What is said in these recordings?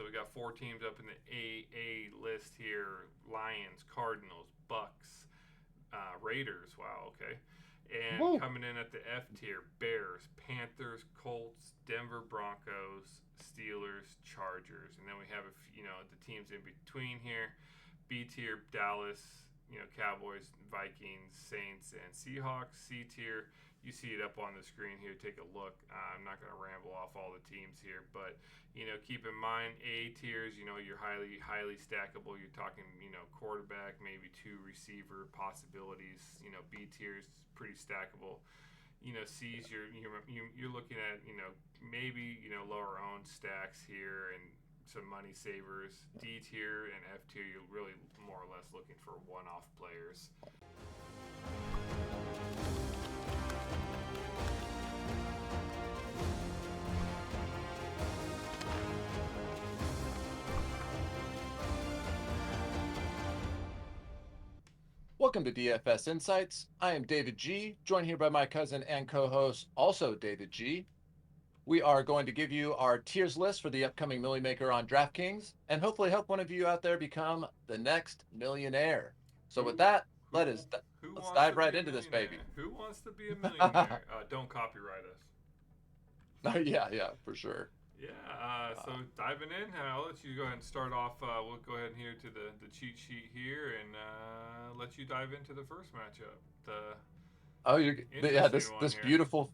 we got 4 teams up in the AA list here: Lions, Cardinals, Bucks, Raiders. Wow, okay. And Woo. coming in at the F tier: Bears, Panthers, Colts, Denver Broncos, Steelers, Chargers. And then we have the teams in between here: B tier: Dallas, Cowboys, Vikings, Saints, and Seahawks. C tier: you see it up on the screen here. Take a look. I'm not going to ramble off all the teams here, but keep in mind A tiers. You're highly stackable. You're talking quarterback, maybe 2 receiver possibilities. B tiers pretty stackable. C's you're looking at maybe lower owned stacks here and some money savers. D tier and F tier, you're really more or less looking for one-off players. Welcome to DFS Insights. I am David G, joined here by my cousin and co-host, also David G. We are going to give you our tiers list for the upcoming Milli-maker on DraftKings and hopefully help one of you out there become the next millionaire. So with Who that, who who let's wants to dive be right a into this baby. millionaire? Who wants to be a millionaire? Don't copyright us. Yeah, for sure. Yeah, so Uh, diving in, I'll let you go ahead and start off. We'll go ahead and here to the cheat sheet here and let you dive into the first matchup. The oh, yeah, interesting one this here. beautiful,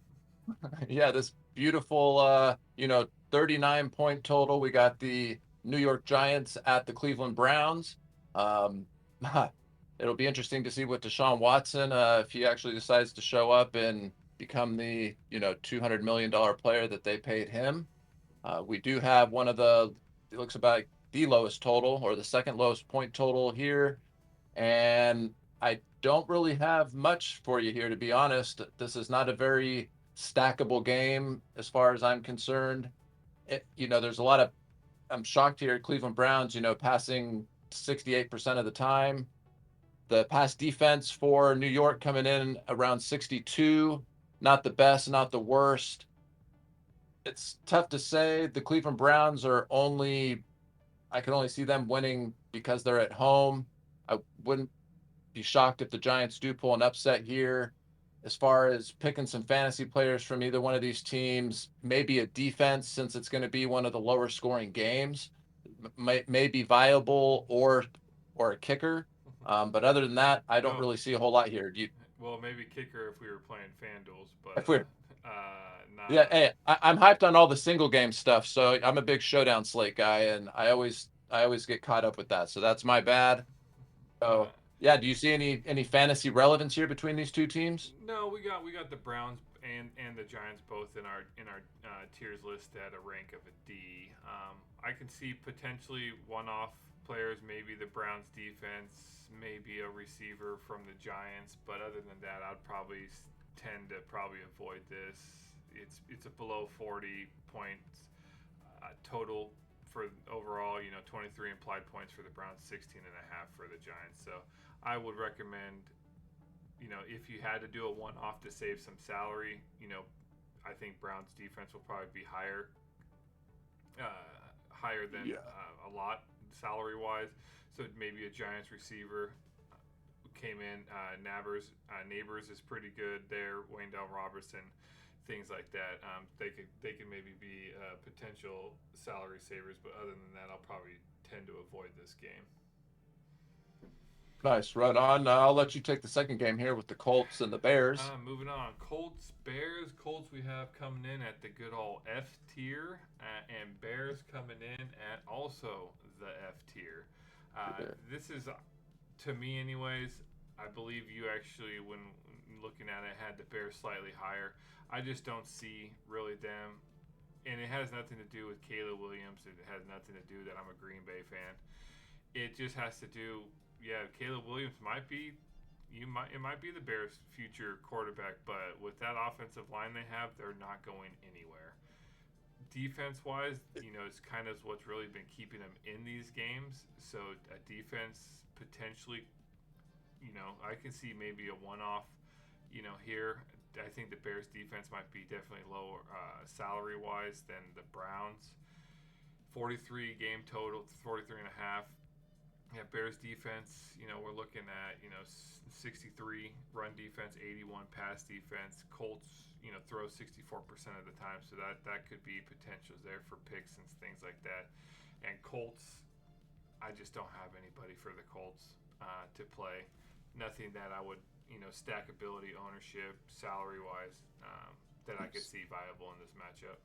yeah, this beautiful, 39-point total. We got the New York Giants at the Cleveland Browns. Um, it'll be interesting to see what Deshaun Watson, if he actually decides to show up and become the, $200 million player that they paid him. We do have one of it looks about the lowest total or the second lowest point total here. And I don't really have much for you here, to be honest. This is not a very stackable game as far as I'm concerned. There's a lot of, I'm shocked here, Cleveland Browns, passing 68% of the time. The pass defense for New York coming in around 62, not the best, not the worst. It's tough to say. The Cleveland Browns I can only see them winning because they're at home. I wouldn't be shocked if the Giants do pull an upset here. As far as picking some fantasy players from either one of these teams, maybe a defense since it's going to be one of the lower scoring games, may be viable or a kicker. But other than that, I don't Oh, really see a whole lot here. well, maybe kicker if we were playing FanDuels, but If we're Yeah, not. hey, I'm hyped on all the single game stuff, so I'm a big showdown slate guy, and I always get caught up with that. So that's my bad. Uh, So yeah, do you see any fantasy relevance here between these two teams? no, we got the Browns and the Giants both in our tiers list at a rank of a D. I can see potentially one-off players, maybe the Browns defense, maybe a receiver from the Giants, but other than that, I'd probably tend to probably avoid this. It's a below 40 points total for overall. 23 implied points for the Browns, 16 and a half for the Giants. So I would recommend if you had to do a one-off to save some salary, I think Browns defense will probably be higher than Yeah. a lot salary-wise. So maybe a Giants receiver came in. Neighbors is pretty good there. Wayndell Robertson, things like that. They could maybe be potential salary savers, but other than that, I'll probably tend to avoid this game. Nice, right on. I'll let you take the second game here with the Colts and the Bears. Moving on, Colts, Bears. Colts we have coming in at the good old F tier, and Bears coming in at also the F tier. This is, to me, anyways. I believe you actually, when looking at it, had the Bears slightly higher. I just don't see really them, and it has nothing to do with Caleb Williams. It has nothing to do that I'm a Green Bay fan. It just has to do, yeah, Caleb Williams might be it might be the Bears' future quarterback, but with that offensive line they have, they're not going anywhere. Defense wise, it's kind of what's really been keeping them in these games. So a defense potentially, I can see maybe a one off, here. I think the Bears defense might be definitely lower salary wise than the Browns. 43 game total, 43 and a half. Yeah, Bears defense, we're looking at, 63 run defense, 81 pass defense. Colts, throw 64% of the time, so that could be potentials there for picks and things like that. And Colts, I just don't have anybody for the Colts to play. Nothing that I would, stackability, ownership, salary wise, that I could see viable in this matchup.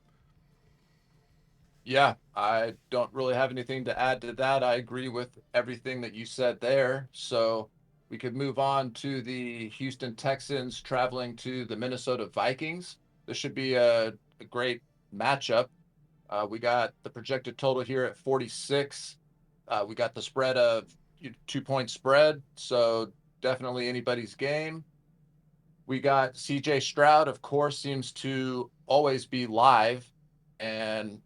Yeah, I don't really have anything to add to that. I agree with everything that you said there. So we could move on to the Houston Texans traveling to the Minnesota Vikings. This should be a great matchup. We got the projected total here at 46. We got the spread of 2 point spread. So definitely anybody's game. We got CJ Stroud, of course, seems to always be live. And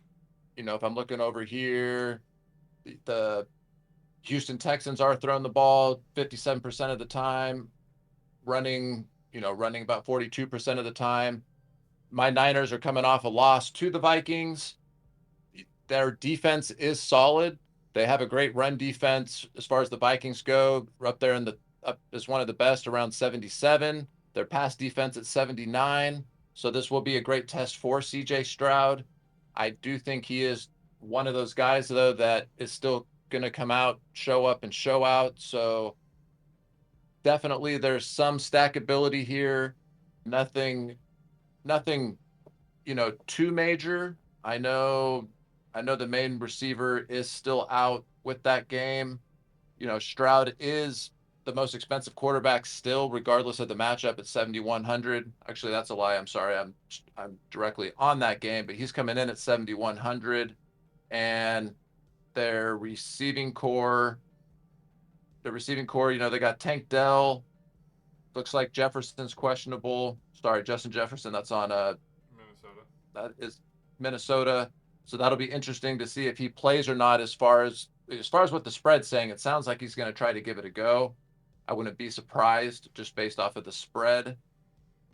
if I'm looking over here, the Houston Texans are throwing the ball 57% of the time, running about 42% of the time. My Niners are coming off a loss to the Vikings. Their defense is solid. They have a great run defense as far as the Vikings go. We're up there in the up is one of the best around 77. Their pass defense at 79. So this will be a great test for CJ Stroud. I do think he is one of those guys though that is still going to come out, show up and show out. So definitely there's some stackability here. Nothing nothing too major. I know I know the main receiver is still out with that game. Stroud is the most expensive quarterback still, regardless of the matchup at 7,100. Actually, that's a lie. I'm sorry. I'm directly on that game, but he's coming in at 7,100. And their receiving core, they got Tank Dell. Looks like Jefferson's questionable. Sorry, Justin Jefferson. That's on Minnesota. that is Minnesota. So that'll be interesting to see if he plays or not. As far as what the spread's saying, it sounds like he's going to try to give it a go. I wouldn't be surprised just based off of the spread.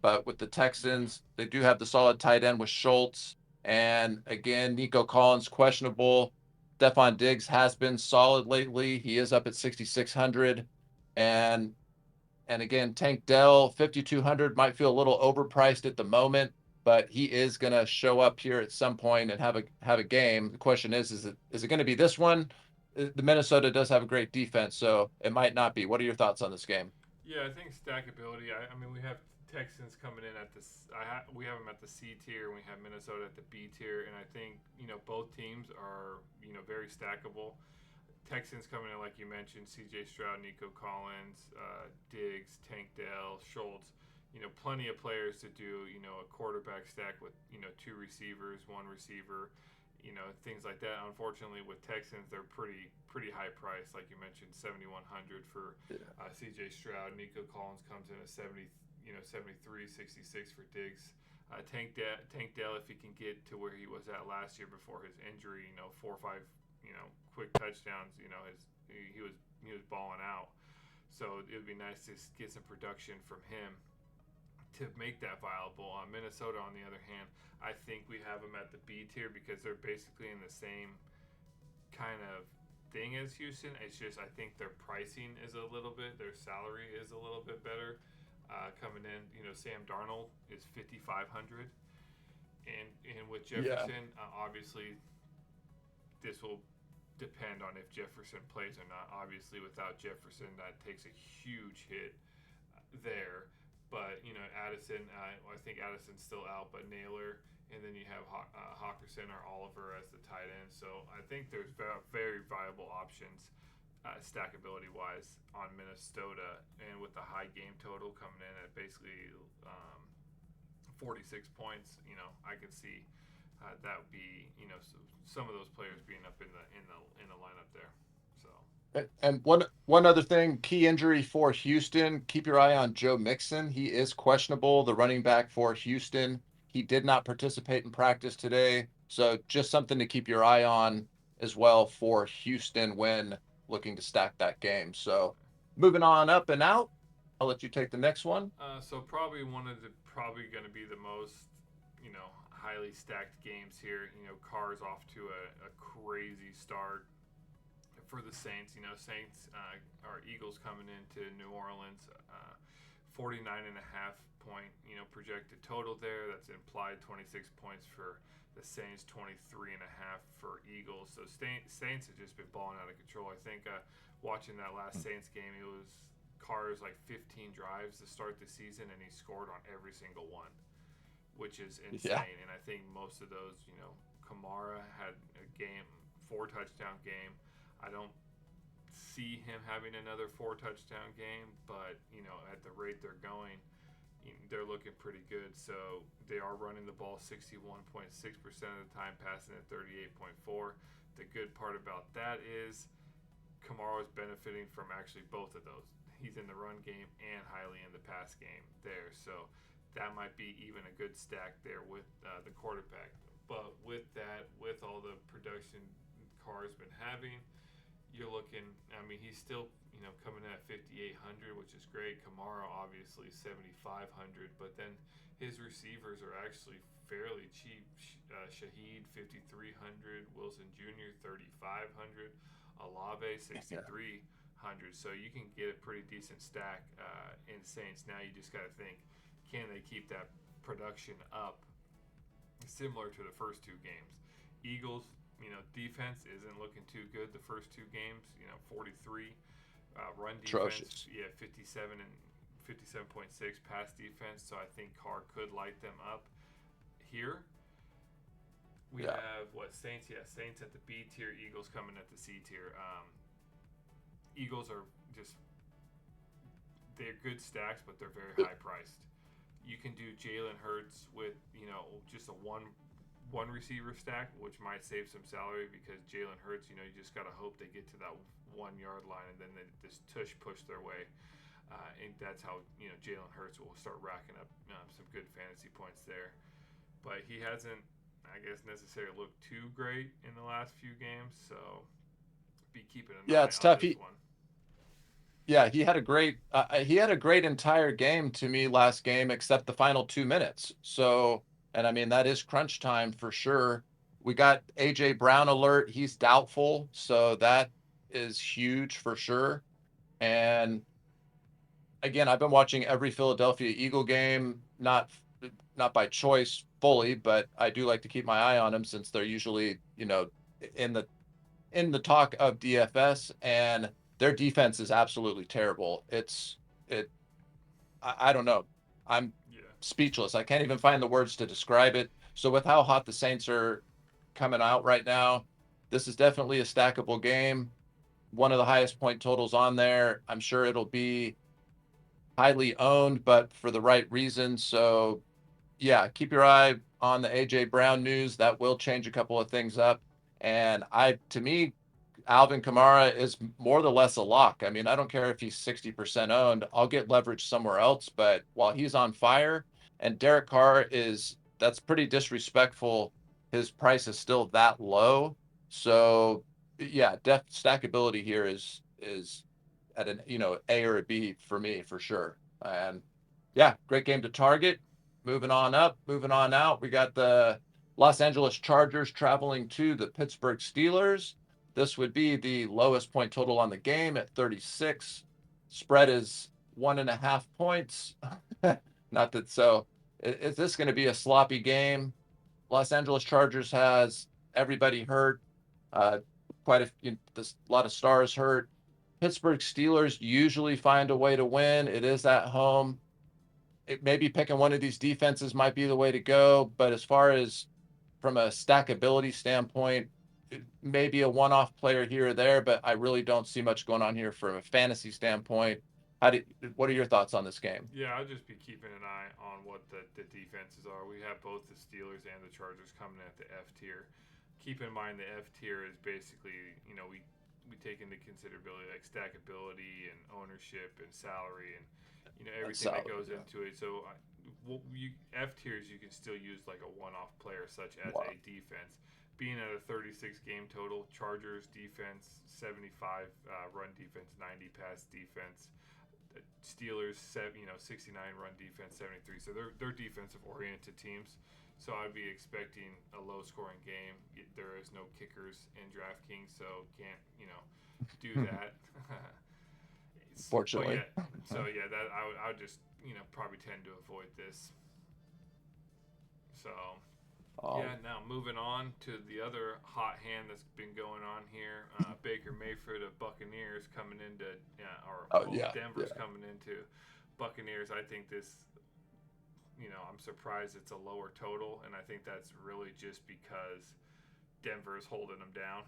But with the Texans, they do have the solid tight end with Schultz. And again, Nico Collins questionable. Stephon Diggs has been solid lately. He is up at 6,600. And and again, Tank Dell, 5,200 might feel a little overpriced at the moment, but he is going to show up here at some point and have a game. The question is it going to be this one? The Minnesota does have a great defense, so it might not be. What are your thoughts on this game? Yeah, I think stackability. I mean, we have Texans coming in at this. We have them at the C tier, and we have Minnesota at the B tier, and I think both teams are very stackable. Texans coming in, like you mentioned, C.J. Stroud, Nico Collins, Diggs, Tank Dell, Schultz. Plenty of players to do. A quarterback stack with two receivers, one receiver. Things like that. Unfortunately, with Texans, they're pretty high price, like you mentioned, 7,100 for C.J. Stroud. Nico Collins comes in at 73, 66 for Diggs. Tank Dell, if he can get to where he was at last year before his injury, 4 or 5 quick touchdowns. He was balling out. So it would be nice to get some production from him to make that viable. Minnesota, on the other hand, I think we have them at the B tier because they're basically in the same kind of thing as Houston. It's just I think their pricing is a little bit, their salary is a little bit better. Coming in, Sam Darnold is 5,500, and with Yeah. Jefferson, obviously this will depend on if Jefferson plays or not. Obviously, without Jefferson, that takes a huge hit there. But Addison, I think Addison's still out, but Naylor, and then you have Hawkinson or Oliver as the tight end. So I think there's very viable options, stackability wise, on Minnesota, and with the high game total coming in at basically 46 points. I could see that would be some of those players being up in the lineup there. So And one other thing, key injury for Houston. Keep your eye on Joe Mixon. He is questionable, the running back for Houston. He did not participate in practice today, so just something to keep your eye on as well for Houston when looking to stack that game. So moving on up and out, I'll let you take the next one. so probably one of the probably going to be the most highly stacked games here. Carr's off to a crazy start for the Saints. Saints or Eagles coming into New Orleans, 49.5 point projected total there. That's implied 26 points for the Saints, 23.5 for Eagles. So Saints have just been balling out of control. I think watching that last Saints game, it was Carr's like 15 drives to start the season, and he scored on every single one, which is insane. Yeah. And I think most of those, Kamara had a game, 4 touchdown game. I don't see him having another 4 touchdown game, but at the rate they're going, they're looking pretty good. So they are running the ball 61.6% of the time, passing at 38.4. The good part about that is Kamara is benefiting from actually both of those. He's in the run game and highly in the pass game there. So that might be even a good stack there with the quarterback. But with that, with all the production Carr's been having, you're looking. I mean, he's still coming in at 5,800, which is great. Kamara obviously 7,500, but then his receivers are actually fairly cheap. Shaheed 5,300, Wilson Jr. 3,500, Olave 6,300. So you can get a pretty decent stack in Saints. Now you just got to think, can they keep that production up, similar to the first two games? Eagles, defense isn't looking too good the first two games. 43 run defense, Atrocious. 57 and 57.6 pass defense. So I think Carr could light them up here. We have Saints? Yeah, Saints at the B tier, Eagles coming at the C tier. Eagles are they're good stacks, but they're very high priced. You can do Jalen Hurts with just a one receiver stack, which might save some salary, because Jalen Hurts, you just got to hope they get to that 1 yard line, and then they just push their way. And that's how Jalen Hurts will start racking up some good fantasy points there. But he hasn't, I guess, necessarily looked too great in the last few games, so be keeping an eye It's on tough. this one. Yeah, he had a great entire game to me last game, except the final 2 minutes. So, and I mean, that is crunch time for sure. We got AJ Brown alert. He's doubtful. So that is huge for sure. And again, I've been watching every Philadelphia Eagle game, not by choice fully, but I do like to keep my eye on them since they're usually, in the talk of DFS, and their defense is absolutely terrible. I don't know. I'm Yeah. speechless. I can't even find the words to describe it. So with how hot the Saints are coming out right now, this is definitely a stackable game. One of the highest point totals on there. I'm sure it'll be highly owned, but for the right reasons. So yeah, keep your eye on the AJ Brown news. That will change a couple of things up. And to me, Alvin Kamara is more or less a lock. I mean, I don't care if he's 60% owned. I'll get leverage somewhere else. But while he's on fire, and Derek Carr that's pretty disrespectful. His price is still that low. So yeah, stackability here is at an A or a B for me for sure. And yeah, great game to target. Moving on up, moving on out. We got the Los Angeles Chargers traveling to the Pittsburgh Steelers. This would be the lowest point total on the game at 36. Spread is 1.5 points. Not that so. Is this going to be a sloppy game? Los Angeles Chargers has everybody hurt. Uh, a lot of stars hurt. Pittsburgh Steelers usually find a way to win. It is at home. Maybe picking one of these defenses might be the way to go. But as far as from a stackability standpoint, maybe a one-off player here or there, but I really don't see much going on here from a fantasy standpoint. What are your thoughts on this game? Yeah, I'll just be keeping an eye on what the defenses are. We have both the Steelers and the Chargers coming at the F tier. Keep in mind the F tier is basically, we take into considerability like stackability and ownership and salary and everything that goes into it. So F tiers you can still use like a one-off player such as a defense. Being at a 36 game total, Chargers defense 75 run defense, 90 pass defense. Steelers 69 run defense, 73. So they're defensive oriented teams. So I'd be expecting a low scoring game. There is no kickers in DraftKings, so can't do that. But Fortunately. yeah, so yeah, that I would just probably tend to avoid this. So Um, yeah, now moving on to the other hot hand that's been going on here. Baker Mayfield of Buccaneers coming into, oh yeah, yeah, Denver's coming into Buccaneers. I think this, I'm surprised it's a lower total, and I think that's really just because Denver's holding them down.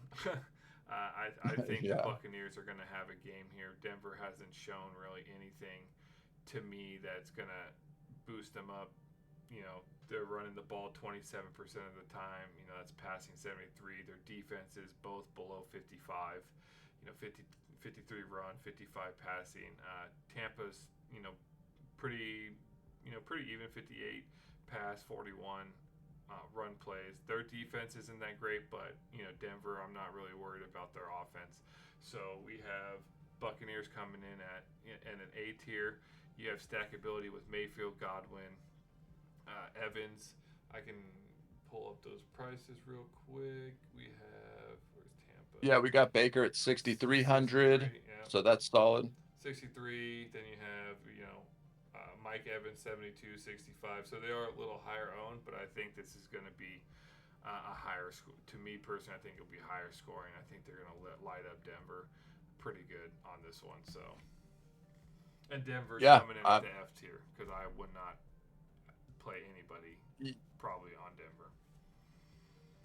I think the yeah, Buccaneers are going to have a game here. Denver hasn't shown really anything to me that's going to boost them up. They're running the ball 27% of the time. That's passing 73. Their defense is both below 55. 50, 53 run, 55 passing. Tampa's, pretty, pretty even 58 pass, 41 run plays. Their defense isn't that great, but Denver, I'm not really worried about their offense. So we have Buccaneers coming in at an A tier. You have stackability with Mayfield, Godwin, Evans. I can pull up those prices real quick. We have where's Tampa? yeah. We got Baker at 6,300, 63. Yeah, so that's solid. 63. Then you have Mike Evans 72, 65. So they are a little higher owned, but I think this is going to be a higher score. To me personally, I think it'll be higher scoring. I think they're going to light up Denver pretty good on this one. So, and Denver's Yeah, coming in at the F tier because I would not play anybody probably on Denver.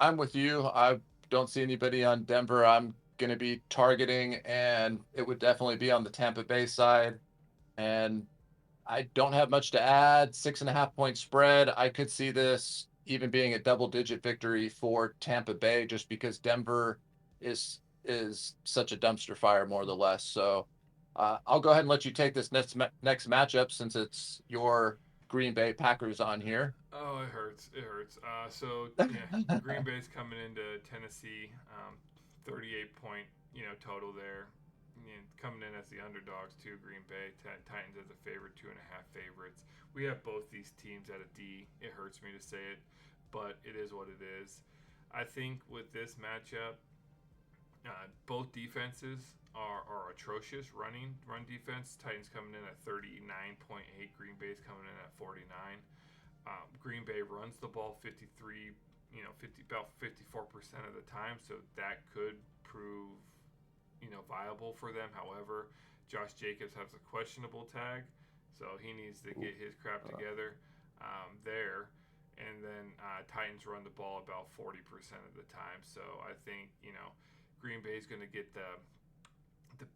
I'm with you. I don't see anybody on Denver I'm going to be targeting, and it would definitely be on the Tampa Bay side. And I don't have much to add. 6.5 point spread. I could see this even being a double-digit victory for Tampa Bay, just because Denver is such a dumpster fire, more or less. So I'll go ahead and let you take this next matchup since it's your Green Bay Packers on here. Oh, it hurts. It hurts. So yeah, Green Bay's coming into Tennessee, 38 point total there. Coming in as the underdogs too. Green Bay Titans as a favorite, 2.5 favorites. We have both these teams at a D. It hurts me to say it, but it is what it is. I think with this matchup, both defenses are atrocious. Run defense. Titans coming in at 39.8. Green Bay's coming in at 49. Green Bay runs the ball 53, about 54% of the time, so that could prove, viable for them. However, Josh Jacobs has a questionable tag, so he needs to get his crap together there. And then Titans run the ball about 40% of the time, so I think Green Bay is going to get the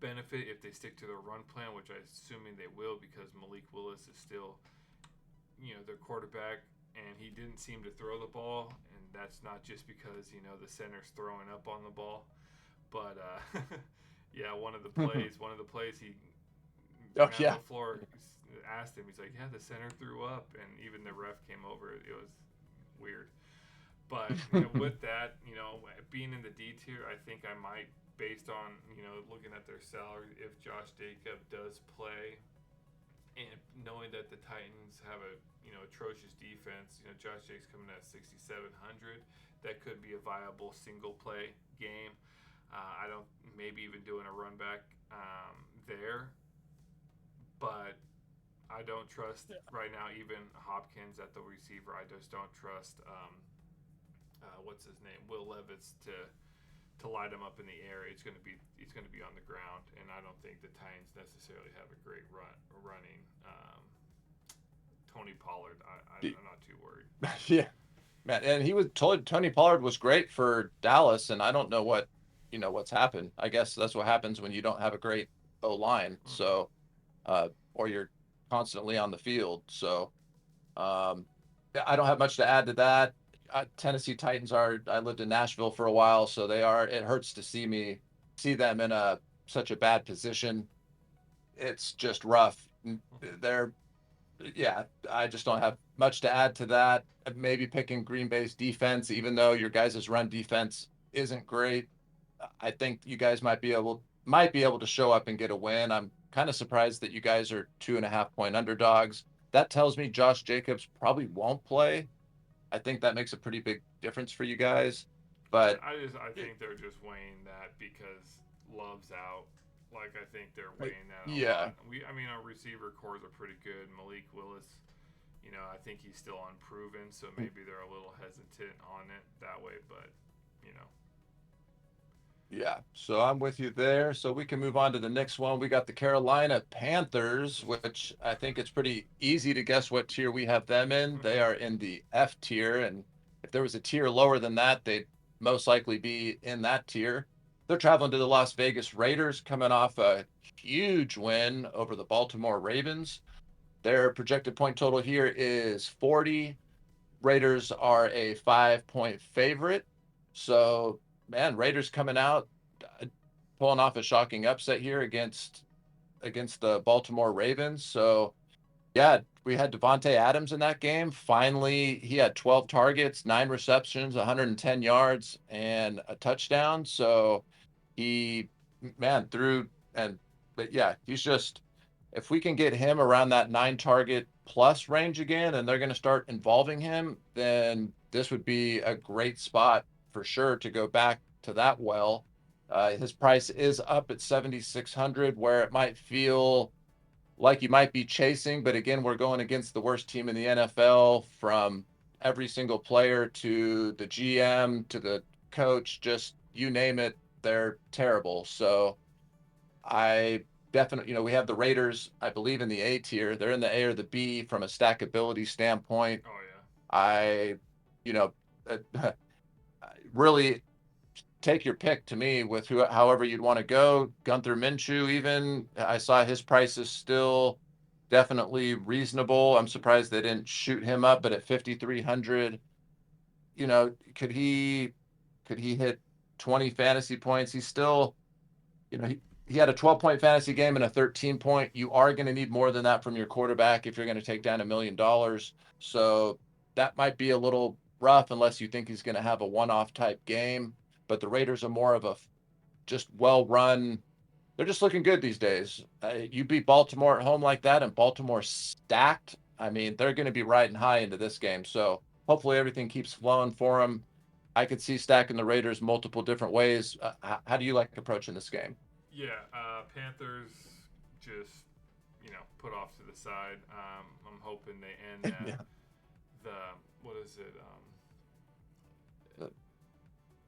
benefit if they stick to their run plan, which I'm assuming they will because Malik Willis is still their quarterback, and he didn't seem to throw the ball, and that's not just because the center's throwing up on the ball, but yeah, one of the plays he Oh Matt yeah. LaFleur asked him, he's like, yeah, the center threw up, and even the ref came over. It was weird, but with that, being in the D tier, I think I might, based on looking at their salary, if Josh Jacobs does play. And knowing that the Titans have a atrocious defense, Josh Jacobs coming at 6,700, that could be a viable single play game. I don't maybe even doing a run back there, but I don't trust right now even Hopkins at the receiver. I just don't trust what's his name, Will Levis to light him up in the air. It's going to be on the ground, and I don't think the Titans necessarily have a great running. Tony Pollard, I'm not too worried. Yeah, man, and he was told Tony Pollard was great for Dallas, and I don't know what's happened. I guess that's what happens when you don't have a great O line. Mm-hmm. So, or you're constantly on the field. So, yeah, I don't have much to add to that. Tennessee Titans are. I lived in Nashville for a while, so they are. It hurts to see them in a such a bad position. It's just rough. They're yeah, I just don't have much to add to that. Maybe picking Green Bay's defense, even though your guys' run defense isn't great. I think you guys might be able to show up and get a win. I'm kind of surprised that you guys are 2.5 point underdogs. That tells me Josh Jacobs probably won't play. I think that makes a pretty big difference for you guys. But I think they're just weighing that because Love's out. Like I think they're weighing that a yeah, lot. I mean, our receiver cores are pretty good. Malik Willis, I think he's still unproven, so maybe they're a little hesitant on it that way. But you know, yeah. So I'm with you there. So we can move on to the next one. We got the Carolina Panthers, which I think it's pretty easy to guess what tier we have them in. They are in the F tier, and if there was a tier lower than that, they'd most likely be in that tier. They're traveling to the Las Vegas Raiders, coming off a huge win over the Baltimore Ravens. Their projected point total here is 40. Raiders are a 5-point favorite. So, man, Raiders coming out, pulling off a shocking upset here against the Baltimore Ravens. So, yeah, we had Devontae Adams in that game. Finally, he had 12 targets, 9 receptions, 110 yards, and a touchdown. So he, man, threw and but yeah, he's just if we can get him around that 9 target plus range again, and they're going to start involving him, then this would be a great spot for sure to go back to that well. His price is up at 7,600, where it might feel like you might be chasing, but again, we're going against the worst team in the NFL from every single player to the GM to the coach, just you name it, they're terrible. So I definitely, we have the Raiders, I believe, in the A tier. They're in the A or the B from a stackability standpoint. oh yeah, I, you know, really take your pick to me with however you'd want to go. Gunther Minshew, even I saw his price is still definitely reasonable. I'm surprised they didn't shoot him up, but at 5,300, could he hit 20 fantasy points? He's still, he had a 12-point fantasy game and a 13-point. You are going to need more than that from your quarterback if you're going to take down $1 million. So that might be a little rough unless you think he's going to have a one-off type game. But the Raiders are more of a just well-run. They're just looking good these days. You beat Baltimore at home like that, and Baltimore stacked. I mean, they're going to be riding high into this game. So hopefully everything keeps flowing for them. I could see stacking the Raiders multiple different ways. How do you like approaching this game? yeah. Panthers just put off to the side. I'm hoping they end that. Yeah. The what is it?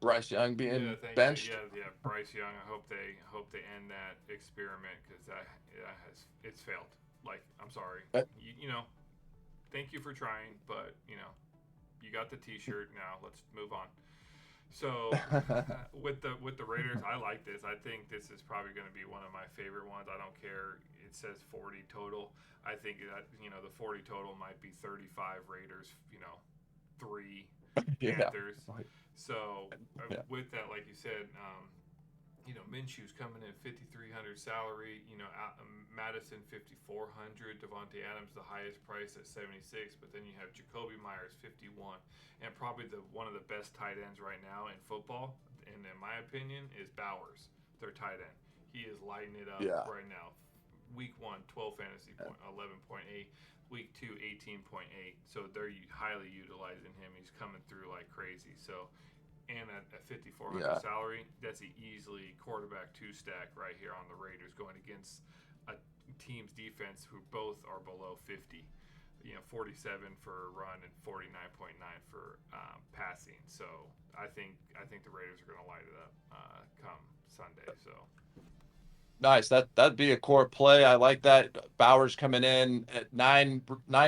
Bryce Young Yeah, being thank you. benched. Yeah. Bryce Young. I hope they end that experiment because it's failed. Like I'm sorry. Uh, Thank you for trying, but you got the T-shirt. Now let's move on. So with the Raiders, I like this. I think this is probably going to be one of my favorite ones. I don't care. It says 40 total. I think that the 40 total might be 35 Raiders. 3 Yeah. Panthers. So Yeah. with that, like you said, Minshew's coming in 5,300 salary. Madison 5,400. Devontae Adams the highest price at 76. But then you have Jacoby Myers 51, and probably one of the best tight ends right now in football, and in my opinion, is Bowers, their tight end. He is lighting it up Yeah. right now. Week 1, 12 fantasy point, 11.8. Week 2, 18.8. So they're highly utilizing him. He's coming through like crazy. So and at 5,400 Yeah. salary, that's an easily quarterback 2 stack right here on the Raiders going against a team's defense who both are below 50. 47 for a run and 49.9 for passing. So I think the Raiders are going to light it up come Sunday. So Nice. That'd be a core play. I like that. Bowers coming in at nine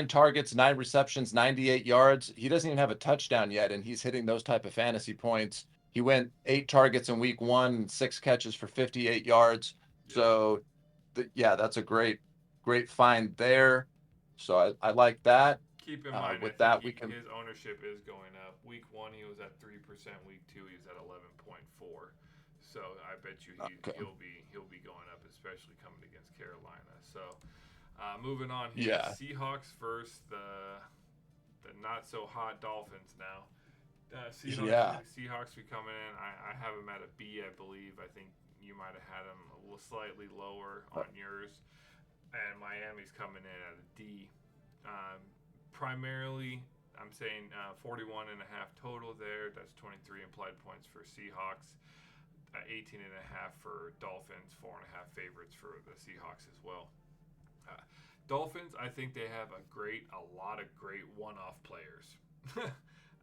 targets, 9 receptions, 98 yards. He doesn't even have a touchdown yet, and he's hitting those type of fantasy points. He went 8 targets in week 1, 6 catches for 58 yards. yep. So, yeah, that's a great find there. So I like that. Keep in mind, I With think that, we can. his ownership is going up. Week 1, he was at 3%. Week 2, he's at 11.4. So I bet you Okay. he'll be going up, especially coming against Carolina. So moving on here, Yeah. Seahawks versus the not so hot Dolphins now. Yeah. Seahawks be coming in. I have them at a B, I believe. I think you might have had them a little slightly lower on yours, and Miami's coming in at a D. Primarily, I'm saying 41 and a half total there. That's 23 implied points for Seahawks. 18 and a half for Dolphins. 4.5 favorites for the Seahawks as well. Uh, Dolphins, I think they have a lot of great one-off players.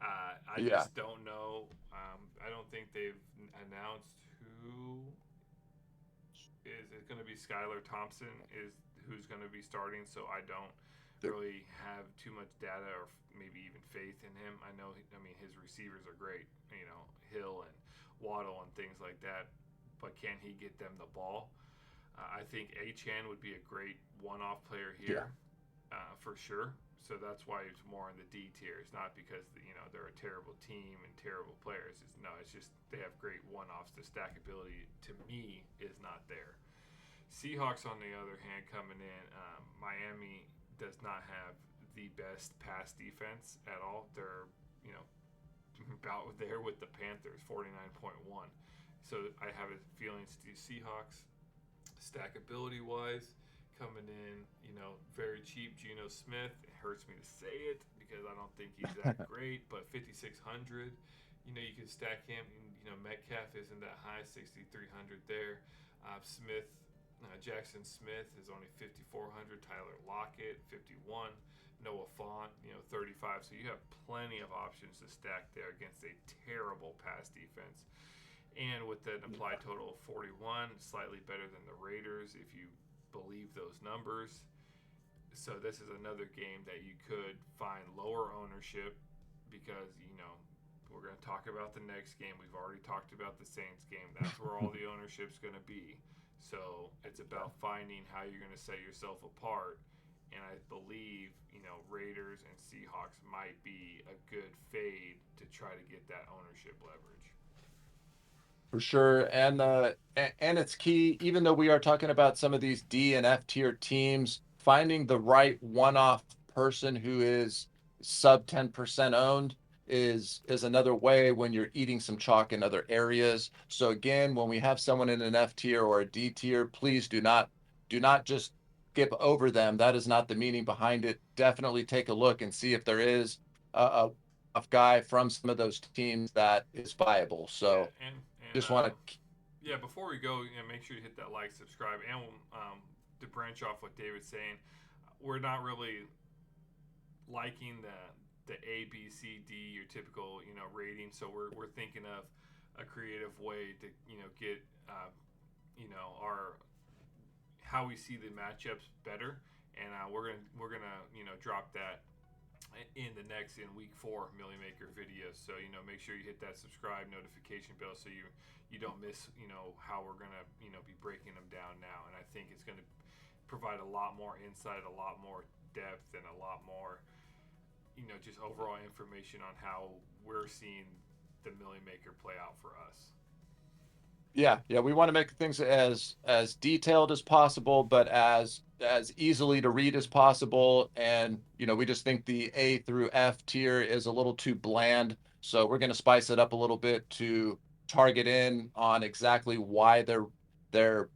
I Yeah. just don't know. I don't think they've announced who is it going to be. Skylar Thompson is who's going to be starting, so I don't really have too much data or maybe even faith in him. I know, I mean, his receivers are great, Hill and Waddle and things like that, but can he get them the ball? I think Achan would be a great one-off player Yeah. here, for sure. So that's why it's more in the D tier. It's not because they're a terrible team and terrible players. It's just they have great one-offs. The stackability to me is not there. Seahawks, on the other hand, coming in, Miami does not have the best pass defense at all. They're about there with the Panthers, 49.1. So I have a feeling the Seahawks, stackability wise, coming in, very cheap. Geno Smith. It hurts me to say it because I don't think he's that great, but 5,600. You can stack him. Metcalf isn't that high, 6,300 there. Smith, Jackson Smith is only 5,400. Tyler Lockett, 51. Noah Fant, 35. So you have plenty of options to stack there against a terrible pass defense. And with an implied total of 41, slightly better than the Raiders if you believe those numbers. So this is another game that you could find lower ownership because, we're going to talk about the next game. We've already talked about the Saints game. That's where all the ownership's going to be. So it's about finding how you're going to set yourself apart. And I believe, Raiders and Seahawks might be a good fade to try to get that ownership leverage. For sure. And it's key, even though we are talking about some of these D and F tier teams, finding the right one-off person who is sub 10% owned is another way when you're eating some chalk in other areas. So again, when we have someone in an F tier or a D tier, please do not just skip over them. That is not the meaning behind it. Definitely take a look and see if there is a guy from some of those teams that is viable. Yeah, So and just want to. yeah, before we go, make sure you hit that like, subscribe, and to branch off what David's saying, we're not really liking the A, B, C, D, your typical rating. So we're thinking of a creative way to get our how we see the matchups better, and we're gonna drop that in week 4 Milli-maker videos. So make sure you hit that subscribe notification bell so you don't miss how we're gonna be breaking them down now. And I think it's gonna provide a lot more insight, a lot more depth, and a lot more just overall information on how we're seeing the Milli-maker play out for us. Yeah, we want to make things as detailed as possible, but as easily to read as possible. And we just think the A through F tier is a little too bland, so we're going to spice it up a little bit to target in on exactly why they're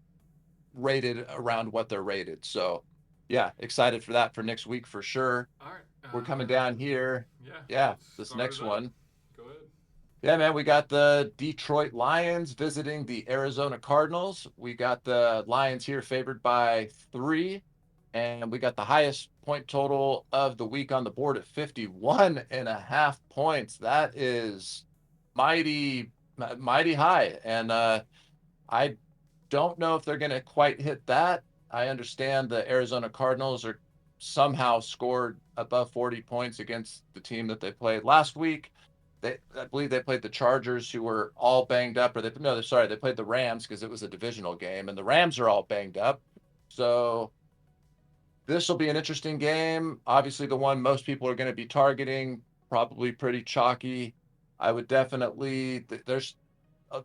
rated around what they're rated. So yeah, excited for that for next week for sure. All right. We're coming down here. Yeah. Yeah, Let's this start next it up. one. Go ahead. Yeah, man, we got the Detroit Lions visiting the Arizona Cardinals. We got the Lions here favored by 3, and we got the highest point total of the week on the board at 51.5 points. That is mighty, mighty high. And I don't know if they're going to quite hit that. I understand the Arizona Cardinals are somehow scored above 40 points against the team that they played last week. I believe they played the Chargers, who were all banged up, or they played the Rams because it was a divisional game, and the Rams are all banged up. So this will be an interesting game. Obviously, the one most people are going to be targeting, probably pretty chalky. I would definitely, there's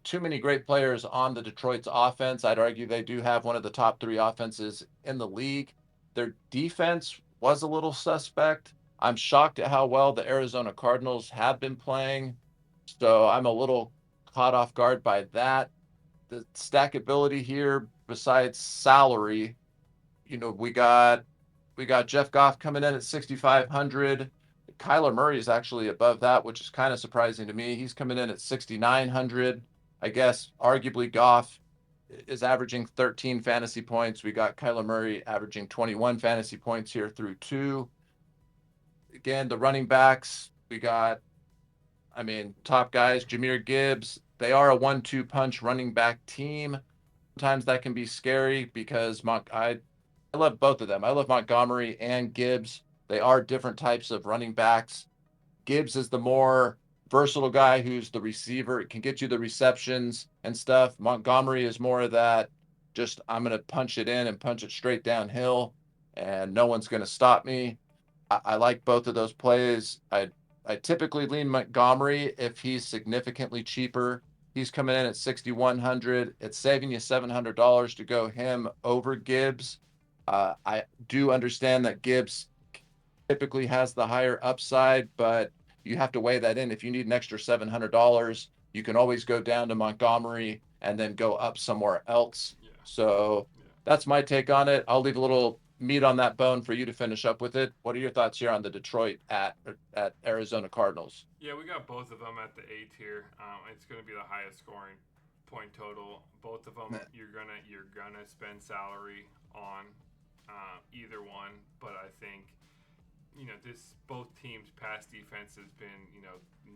too many great players on the Detroit's offense. I'd argue they do have one of the top 3 offenses in the league. Their defense was a little suspect. I'm shocked at how well the Arizona Cardinals have been playing. So I'm a little caught off guard by that. The stackability here, besides salary, we got Jeff Goff coming in at 6,500. Kyler Murray is actually above that, which is kind of surprising to me. He's coming in at 6,900. I guess arguably Goff is averaging 13 fantasy points. We got Kyler Murray averaging 21 fantasy points here through two. Again, the running backs, we got, I mean, top guys, Jahmyr Gibbs. They are a 1-2 punch running back team. Sometimes that can be scary because I love both of them. I love Montgomery and Gibbs. They are different types of running backs. Gibbs is the more versatile guy who's the receiver. It can get you the receptions and stuff. Montgomery is more of that, just I'm going to punch it in and punch it straight downhill, and no one's going to stop me. I like both of those plays. I typically lean Montgomery if he's significantly cheaper. He's coming in at 6,100. It's saving you $700 to go him over Gibbs. I do understand that Gibbs typically has the higher upside, but you have to weigh that in. If you need an extra $700, you can always go down to Montgomery and then go up somewhere else. Yeah. So that's my take on it. I'll leave a little meat on that bone for you to finish up with it. What are your thoughts here on the Detroit at Arizona Cardinals? Yeah, we got both of them at the A tier. It's going to be the highest scoring point total. Both of them, you're gonna spend salary on either one, but I think both teams' pass defense has been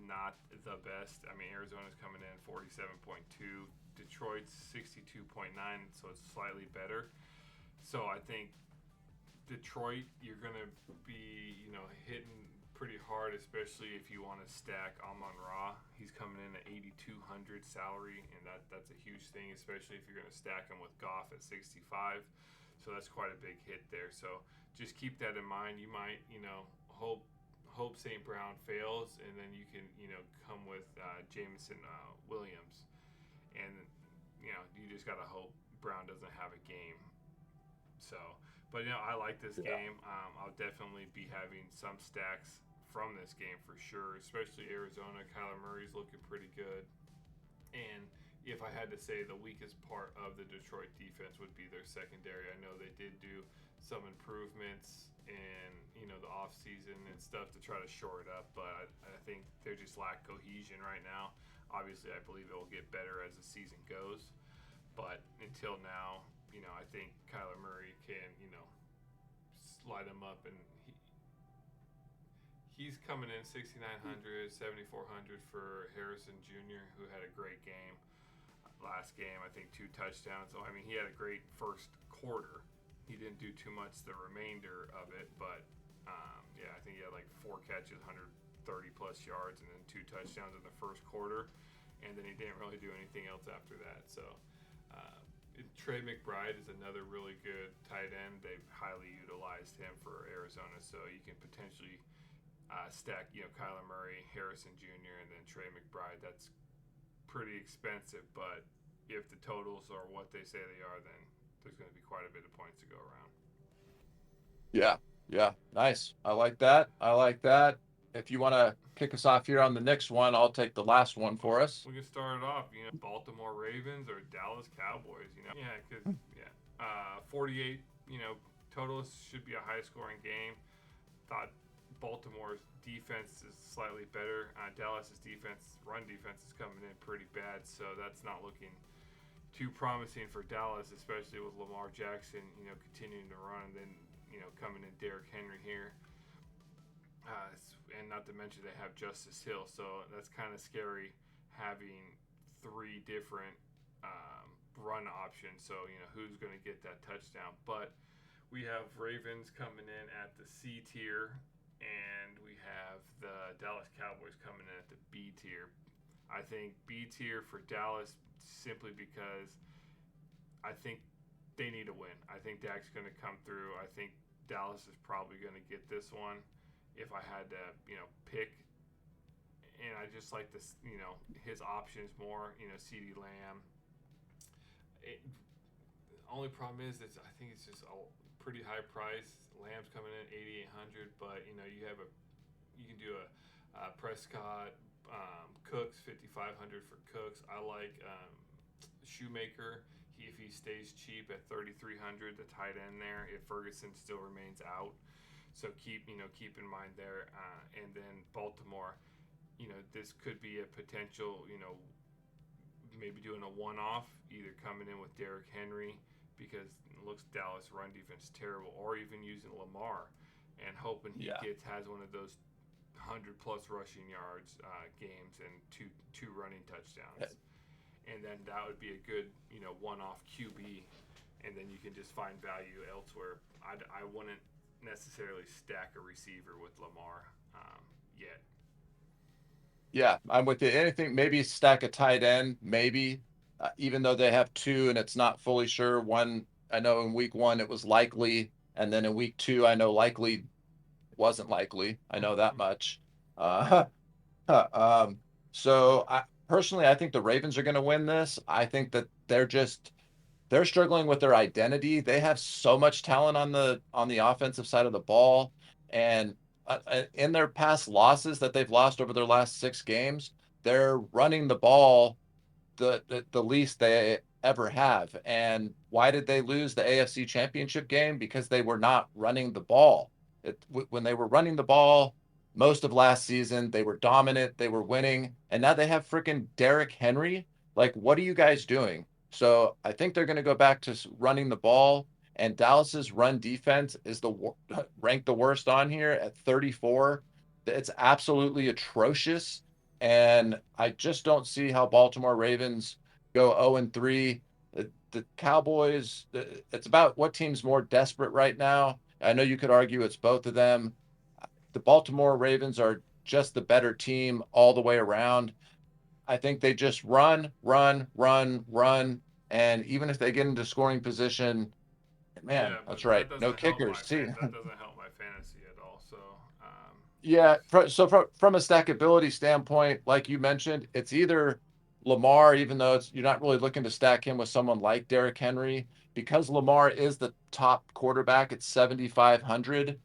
not the best. I mean, Arizona's coming in 47.2, Detroit's 62.9, so it's slightly better. So I think Detroit, you're gonna be hitting pretty hard, especially if you want to stack Amon-Ra. He's coming in at 8,200 salary, and that's a huge thing, especially if you're going to stack him with Goff at 65. So that's quite a big hit there. So just keep that in mind. You might, hope St. Brown fails, and then you can, come with Jameson Williams, and you just gotta hope Brown doesn't have a game. So, but I like this game. I'll definitely be having some stacks from this game for sure, especially Arizona. Kyler Murray's looking pretty good. And if I had to say, the weakest part of the Detroit defense would be their secondary. I know they did do some improvements in the offseason and stuff to try to shore it up, but I think they just lack cohesion right now. Obviously, I believe it will get better as the season goes, but until now, I think Kyler Murray can slide him up, and he's coming in 6,900, 7,400 for Harrison Jr., who had a great game last game. I think 2 touchdowns. So, I mean, he had a great first quarter. He didn't do too much the remainder of it, but I think he had like 4 catches, 130 plus yards, and then 2 touchdowns in the first quarter, and then he didn't really do anything else after that. So Trey McBride is another really good tight end. They've highly utilized him for Arizona, so you can potentially stack Kyler Murray, Harrison Jr., and then Trey McBride. That's pretty expensive, but if the totals are what they say they are, then there's going to be quite a bit of points to go around. Yeah, nice. I like that. If you want to kick us off here on the next one, I'll take the last one for us. We can start it off. Baltimore Ravens or Dallas Cowboys. 48. Totals should be a high-scoring game. Thought Baltimore's defense is slightly better. Dallas's run defense is coming in pretty bad, so that's not looking too promising for Dallas, especially with Lamar Jackson, continuing to run, and then coming in Derrick Henry here. And not to mention they have Justice Hill, so that's kind of scary having 3 different run options. So who's going to get that touchdown? But we have Ravens coming in at the C tier, and we have the Dallas Cowboys coming in at the B tier. I think B tier for Dallas simply because I think they need a win. I think Dak's going to come through. I think Dallas is probably going to get this one if I had to, pick. And I just like this, his options more, CeeDee Lamb. The only problem is that I think it's just a pretty high price. Lamb's coming in at 8,800, but you can do a Prescott, Cooks 5,500 for Cooks. I like Shoemaker. If he stays cheap at 3,300, the tight end there, if Ferguson still remains out. So keep in mind there, and then Baltimore. This could be a potential. Maybe doing a one-off, either coming in with Derrick Henry because it looks Dallas run defense terrible, or even using Lamar and hoping he Yeah. has one of those 100 plus rushing yards games and two running touchdowns, and then that would be a good one-off QB, and then you can just find value elsewhere. I wouldn't necessarily stack a receiver with Lamar yet. Yeah, I'm with you. Anything, maybe stack a tight end, maybe, even though they have two and it's not fully sure. One, I know in week one it was likely, and then in week two, I know likely wasn't likely. I know that much. Uh, um, so personally, I think the Ravens are going to win this. I think that they're struggling with their identity. They have so much talent on the offensive side of the ball, and in their past losses that they've lost over their last 6 games, they're running the ball the least they ever have. And why did they lose the AFC Championship game? Because they were not running the ball. When they were running the ball most of last season, they were dominant, they were winning, and now they have freaking Derrick Henry. Like, what are you guys doing? So I think they're going to go back to running the ball. And Dallas's run defense is ranked the worst on here at 34. It's absolutely atrocious. And I just don't see how Baltimore Ravens go 0-3. The Cowboys, it's about what team's more desperate right now. I know you could argue it's both of them. The Baltimore Ravens are just the better team all the way around. I think they just run, run, run, run. And even if they get into scoring position, man, Yeah, but that's right. that No doesn't help kickers. See, that doesn't help my fantasy at all. So yeah. So from a stackability standpoint, like you mentioned, it's either Lamar, even though you're not really looking to stack him with someone like Derrick Henry, because Lamar is the top quarterback at 7,500.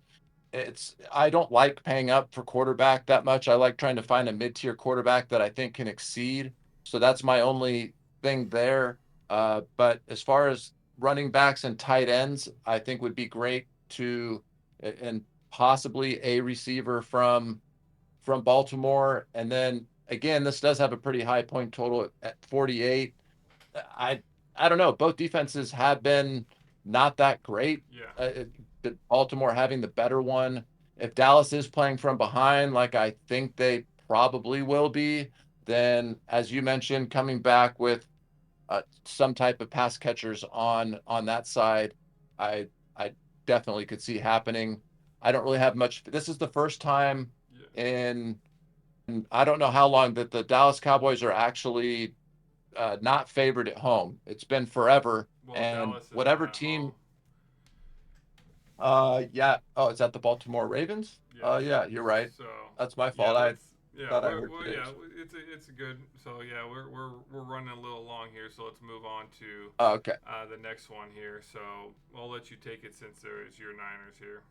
I don't like paying up for quarterback that much. I like trying to find a mid-tier quarterback that I think can exceed. So that's my only thing there. But as far as running backs and tight ends, I think would be great to and possibly a receiver from Baltimore. And then again, this does have a pretty high point total at 48. I I don't know. Both defenses have been not that great. yeah, Baltimore having the better one. If Dallas is playing from behind, like I think they probably will be, then as you mentioned, coming back with some type of pass catchers on that side, I I definitely could see happening. I don't really have much. This is the first time yeah. in I don't know how long that the Dallas Cowboys are actually not favored at home. It's been forever, Well, and Dallas is not whatever at home. team. Yeah. Oh, is that the Baltimore Ravens? Yes. Yeah, you're right. So That's my yeah, fault. I let's yeah, thought I heard yeah, Dave's. it's a good. So yeah, we're running a little long here. So let's move on to Oh, okay. the next one here. So I'll let you take it since there is your Niners here.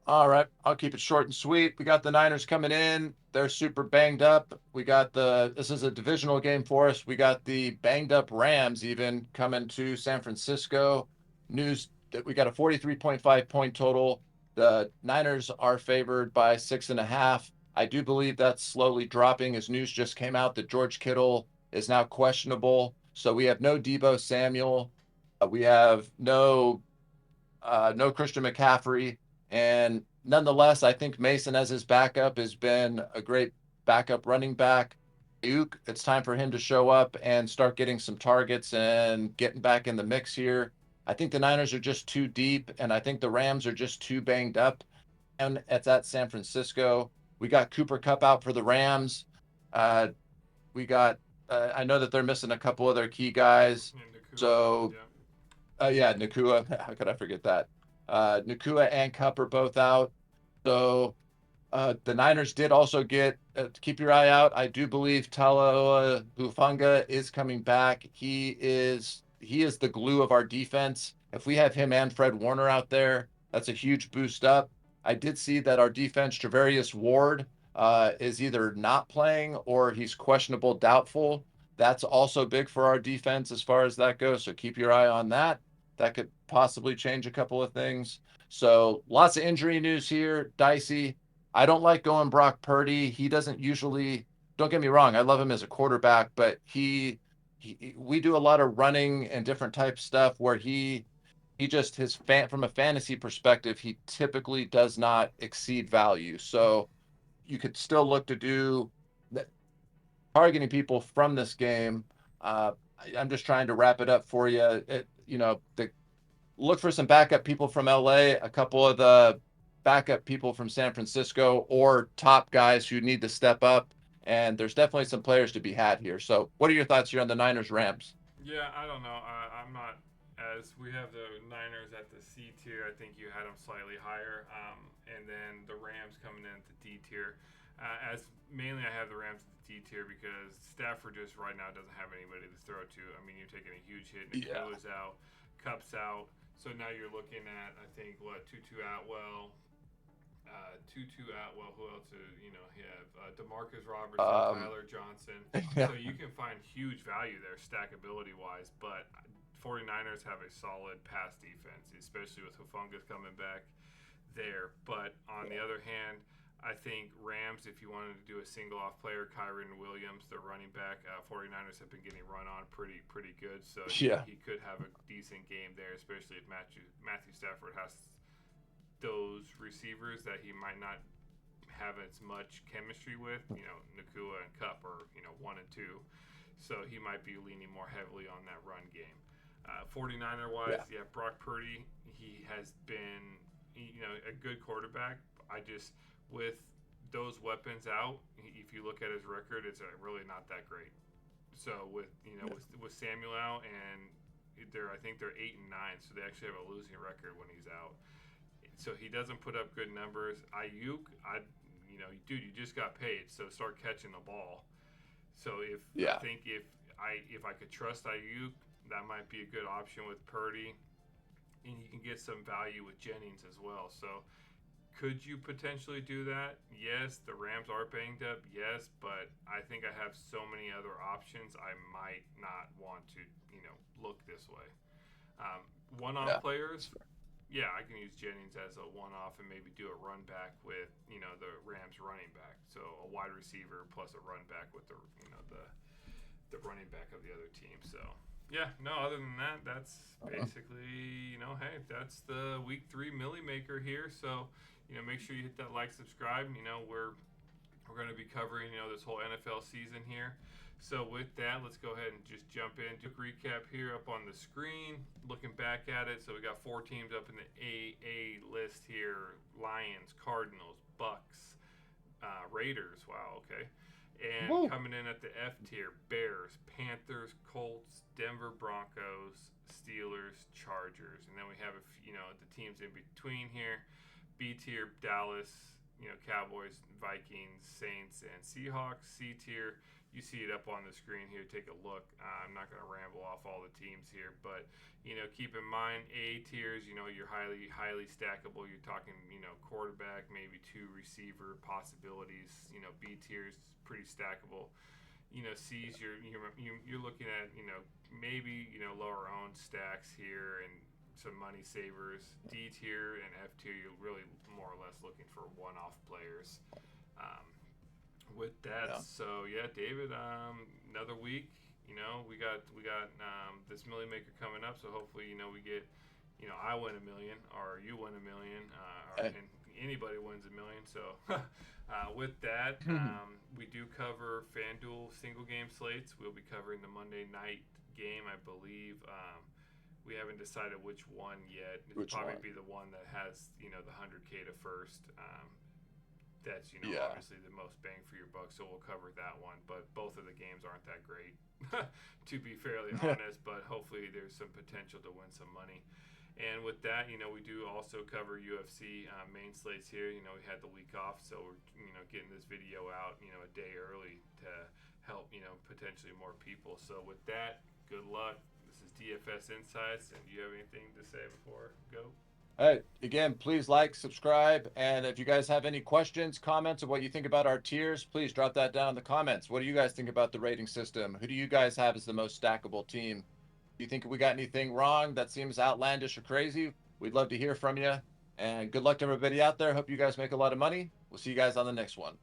All right, I'll keep it short and sweet. We got the Niners coming in. They're super banged up. This is a divisional game for us. We got the banged up Rams even coming to San Francisco. News that we got a 43.5 point total. The Niners are favored by 6.5. I do believe that's slowly dropping as news just came out that George Kittle is now questionable. So we have no Debo Samuel. We have no Christian McCaffrey. And nonetheless, I think Mason as his backup has been a great backup running back. It's time for him to show up and start getting some targets and getting back in the mix here. I think the Niners are just too deep, and I think the Rams are just too banged up. And it's at San Francisco. We got Cooper Cup out for the Rams. Uh, we got, I know that they're missing a couple of their key guys. And Nakua, So yeah. yeah, Nakua. How could I forget that? Nakua and Cup are both out. So the Niners did also get, keep your eye out. I do believe Talo Hufanga is coming back. He is the glue of our defense. If we have him and Fred Warner out there, that's a huge boost up. I did see that our defense, Travarius Ward, is either not playing or he's questionable, doubtful. That's also big for our defense as far as that goes. So keep your eye on that. that could possibly change a couple of things. So lots of injury news here. Dicey. I don't like going Brock Purdy. He doesn't usually, don't get me wrong, I love him as a quarterback, but we do a lot of running and different type stuff where he just from a fantasy perspective, he typically does not exceed value. So you could still look to do targeting people from this game. I'm just trying to wrap it up for you. Look for some backup people from LA, a couple of the backup people from San Francisco, or top guys who need to step up. And there's definitely some players to be had here. So, what are your thoughts here on the Niners Rams? Yeah, I don't know. I'm not as we have the Niners at the C tier. I think you had them slightly higher, and then the Rams coming in at the D tier. As mainly, I have the Rams at the D tier because Stafford just right now doesn't have anybody to throw to. I mean, you're taking a huge hit. Nakua's out, Cup's out, so now you're looking at Tutu Atwell. Who else? You have Demarcus Robertson, Tyler Johnson. Yeah. So you can find huge value there, stackability wise. But 49ers have a solid pass defense, especially with Hufungus coming back there. But on the other hand, I think Rams, if you wanted to do a single off player, Kyren Williams, the running back, 49ers have been getting run on pretty good. So he could have a decent game there, especially if Matthew Stafford has those receivers that he might not have as much chemistry with. Nakua and Cup are 1 and 2, so he might be leaning more heavily on that run game. 49er wise, Brock Purdy, he has been a good quarterback. I just, with those weapons out, if you look at his record, it's really not that great. So with Samuel out, and I think they're 8 and 9, so they actually have a losing record when he's out. So he doesn't put up good numbers. Ayuk, dude, you just got paid, so start catching the ball. So I think if I could trust Ayuk, that might be a good option with Purdy, and you can get some value with Jennings as well. So could you potentially do that? Yes. The Rams are banged up. Yes, but I think I have so many other options. I might not want to look this way. One-off players. Yeah, I can use Jennings as a one-off and maybe do a run back with the Rams running back. So a wide receiver plus a run back with the running back of the other team. So yeah, no. Other than that, that's basically hey, that's the week 3 Milli-maker here. So make sure you hit that like, subscribe. We're going to be covering this whole NFL season here. So with that, let's go ahead and just jump in. Do a recap here up on the screen. Looking back at it, so we got 4 teams up in the AA list here: Lions, Cardinals, Bucks, Raiders. Wow, okay. And coming in at the F tier: Bears, Panthers, Colts, Denver Broncos, Steelers, Chargers. And then we have the teams in between here: B tier: Dallas, Cowboys, Vikings, Saints, and Seahawks. C tier: you see it up on the screen here. Take a look. I'm not going to ramble off all the teams here, but keep in mind A tiers. You're highly stackable. You're talking quarterback, maybe 2 receiver possibilities. B tiers pretty stackable. C's you're looking at maybe lower owned stacks here and some money savers. D tier and F tier, you're really more or less looking for one-off players. With that, so David, another week. We got this Milli-maker coming up, so hopefully we get I win $1 million or you win $1 million, and anybody wins $1 million. So with that, we do cover FanDuel single game slates. We'll be covering the Monday night game, I believe. We haven't decided which one yet. It'll probably be the one that has the 100K to first. That's obviously the most bang for your buck, so we'll cover that one. But both of the games aren't that great, to be fairly honest. But hopefully there's some potential to win some money. And with that, we do also cover UFC main slates here. We had the week off, so we're getting this video out a day early to help potentially more people. So with that, good luck. This is DFS Insights, and do you have anything to say before we go? All right. Again, please like, subscribe, and if you guys have any questions, comments, or what you think about our tiers, please drop that down in the comments. What do you guys think about the rating system? Who do you guys have as the most stackable team? you think we got anything wrong that seems outlandish or crazy, we'd love to hear from you. And good luck to everybody out there. Hope you guys make a lot of money. We'll see you guys on the next one.